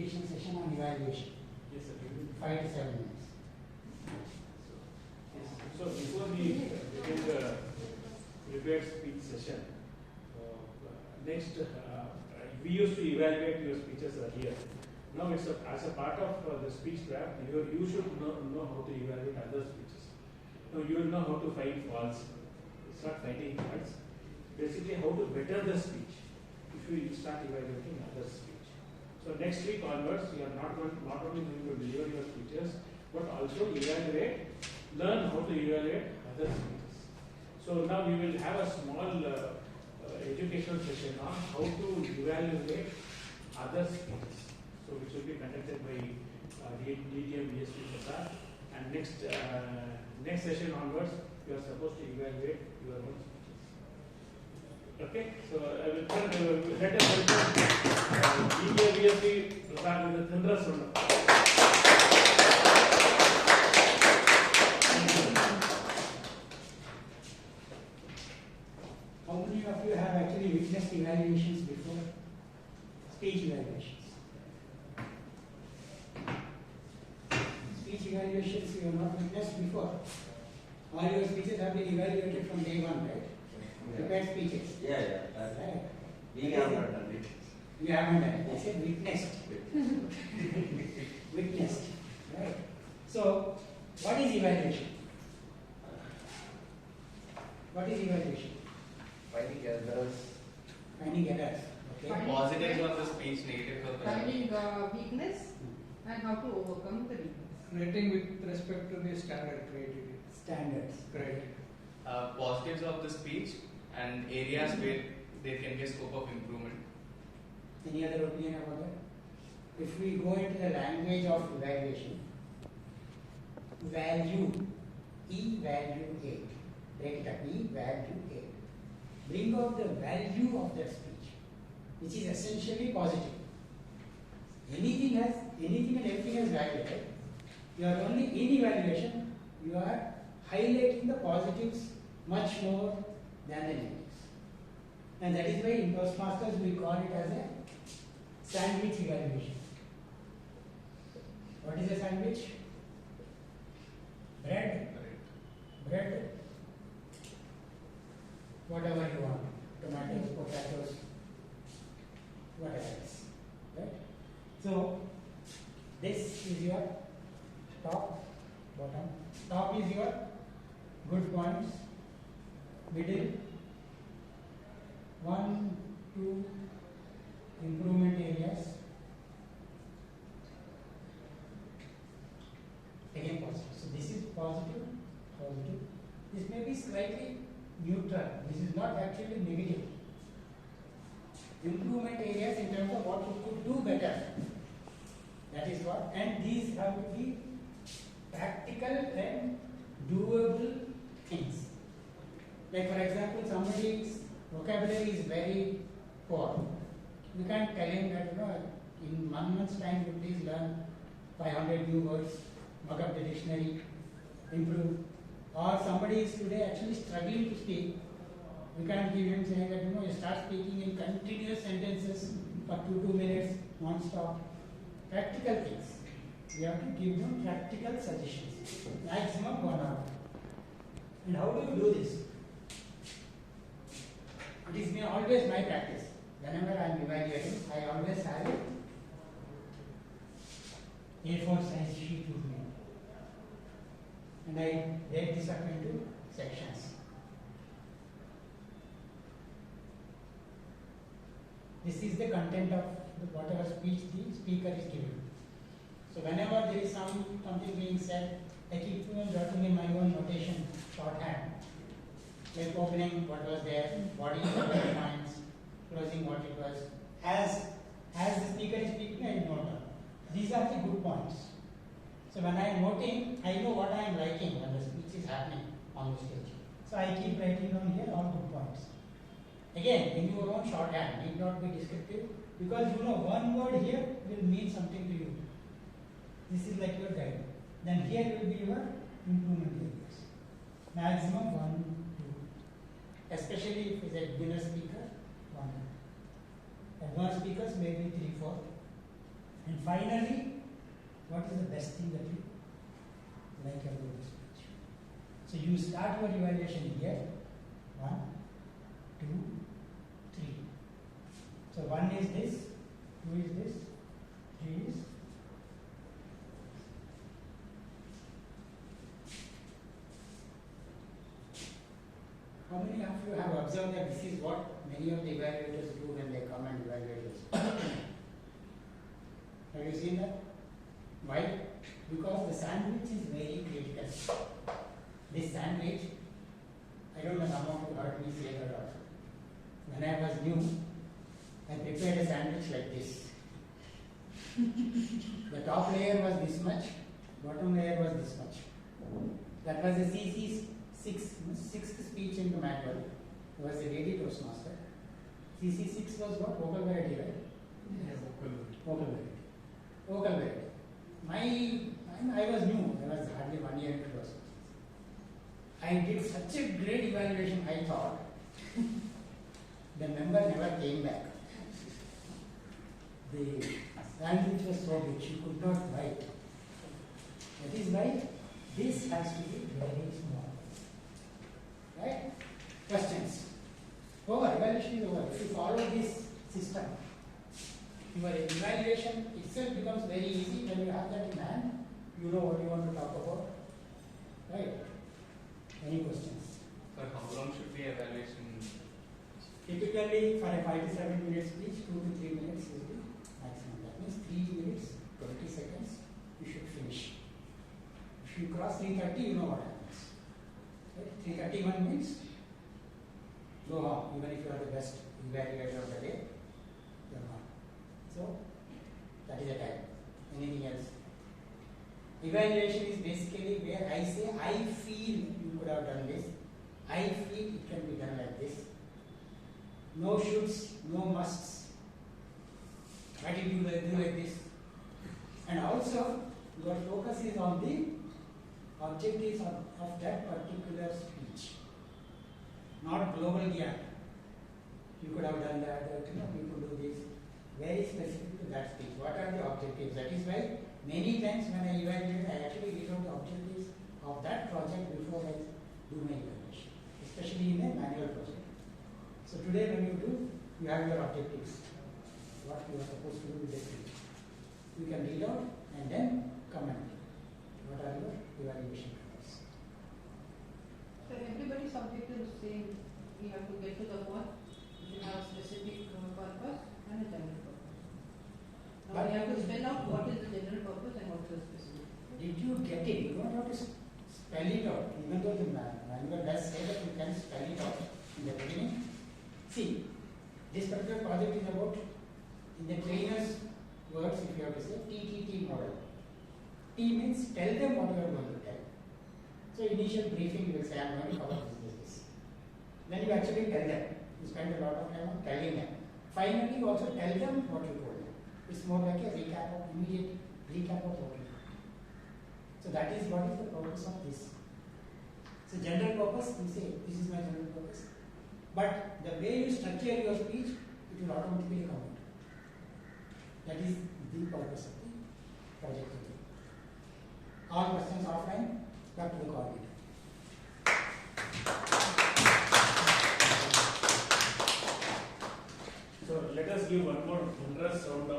repetition session on evaluation. Yes, sir. 5 to 7 minutes. Yes. So before we begin the prepared speech session, next we used to evaluate your speeches earlier. Now it's as a part of the speech draft, you should know how to evaluate other speeches. Now you will know how to find faults. It's not finding faults. Basically, how to better the speech if you start evaluating other speech. So next week onwards, you are not only going to deliver your speeches, but also learn how to evaluate other speeches. So now we will have a small educational session on how to evaluate other speeches. So which will be conducted by DTM Prasad, and next session onwards, you are supposed to evaluate your own speeches. Okay, so I will let us welcome DTM Prasad with a thunderous round. How many of you have actually witnessed evaluations before? Speech evaluations. Speech evaluations you have not witnessed before. All your speeches have been evaluated from day one, right? Prepared speeches. Yeah. Right. We haven't done it. You haven't done it. I said witnessed. Witnessed. Right. So, what is evaluation? What is evaluation? Finding errors. Finding errors. Okay. Positives of the speech, negatives of the Finding weakness and how to overcome the weakness. Rating with respect to the standard creativity. Standards. Correct. positives of the speech and areas where there can be a scope of improvement. Any other opinion about that? If we go into the language of evaluation, value, evaluate, break it up, evaluate, bring out the value of that speech, which is essentially positive. Anything and everything has value, right? You are only in evaluation, you are highlighting the positives much more than the negatives. And that is why in Toastmasters we call it as a sandwich evaluation. What is a sandwich? Bread. Whatever you want. Tomatoes, potatoes, whatever else. Right? So, this is your top, bottom. Top is your good points. Middle, 1, 2, improvement areas. Again positive. So this is positive. This may be slightly neutral. This is not actually negative. Improvement areas in terms of what you could do better. That is what. And these have to be practical and doable things. Like for example, somebody's vocabulary is very poor. You can't tell him that, in 1 month's time, you please learn 500 new words, mug up the dictionary, improve. Or somebody is today actually struggling to speak. We can't give him saying that, you start speaking in continuous sentences for 2 minutes, non-stop. Practical things. We have to give them practical suggestions. Maximum 1 hour. And how do you do this? It is always my practice. Whenever I am evaluating, I always have it A4 size sheet with me. And I break this up into sections. This is the content of whatever speech the speaker is giving. So whenever there is something being said, I keep jotting in my own notation, shorthand. Like opening what was there, body points, closing what it was. As the speaker is speaking, I note down. These are the good points. So when I am noting, I know what I am liking when the speech is happening on the stage. So I keep writing down here all good points. Again, in your own shorthand, need not be descriptive, because one word here will mean something to you. This is like your guide. Then here will be your improvement areas. Maximum 1, 2. Especially if it's a beginner speaker, 1. Advanced speakers maybe 3, 4. And finally, what is the best thing that you like about this speech? So you start your evaluation here. 1, 2, 3. So 1 is this, 2 is this, 3 is. How many of you have observed that this is what many of the evaluators do when they come and evaluate us? Have you seen that? Why? Because the sandwich is very critical. This sandwich, I don't know some of you heard me say that also. When I was new, I prepared a sandwich like this. The top layer was this much, bottom layer was this much. That was the CC sixth speech in the manual. It was a lady Toastmaster. CC6 was what? Vocal variety, right? Yeah, Vocal variety. Vocal variety. I was new. I was hardly 1 year into Toastmasters. I did such a great evaluation, I thought. The member never came back. The sandwich was so big, she could not write. That is why this has to be very small. Right? Questions? Over. Evaluation is over. If you follow this system, your evaluation itself becomes very easy. When you have that in hand, you know what you want to talk about. Right? Any questions? For how long should the evaluation? Typically, for a 5 to 7 minute speech, 2 to 3 minutes is the maximum. That means 3 minutes, 20 seconds, you should finish. If you cross 3:30, you know what happens. Right? 3:31 means go home, even if you are the best evaluator of the day, you are not. So, that is the time. Anything else? Evaluation is basically where I say, I feel you could have done this. I feel it can be done like this. No shoulds, no musts. Why did you do like this? And also, your focus is on the objectives of that particular speech, not global gap. You could have done that, you could do this. Very specific to that speech. What are the objectives? That is why many times when I evaluate, I actually read out the objectives of that project before I do my evaluation, especially in a manual project. So today when you do, you have your objectives, what you are supposed to do with the speech. You can read out and then comment. What are your evaluation criteria? So everybody's objective is saying we have to get to the point, we have a specific purpose and a general purpose. Now we have to spell out what is the general purpose and what is the specific. Did you get it? You don't have to spell it out, even though the manual does say that you can spell it out in the beginning. See, this particular project is about, in the trainer's words, if you have to say, TTT model. T means tell them what you are going to tell. So initial briefing, you will say, I am going to cover this. Then you actually tell them. You spend a lot of time on telling them. Finally, you also tell them what you told them. It's more like a immediate recap of what you told. So that is what is the purpose of this. So general purpose, you say, this is my general purpose. But the way you structure your speech, it will automatically come out. That is the purpose of the project. All questions offline, back to the coordinator. So let us give one more generous round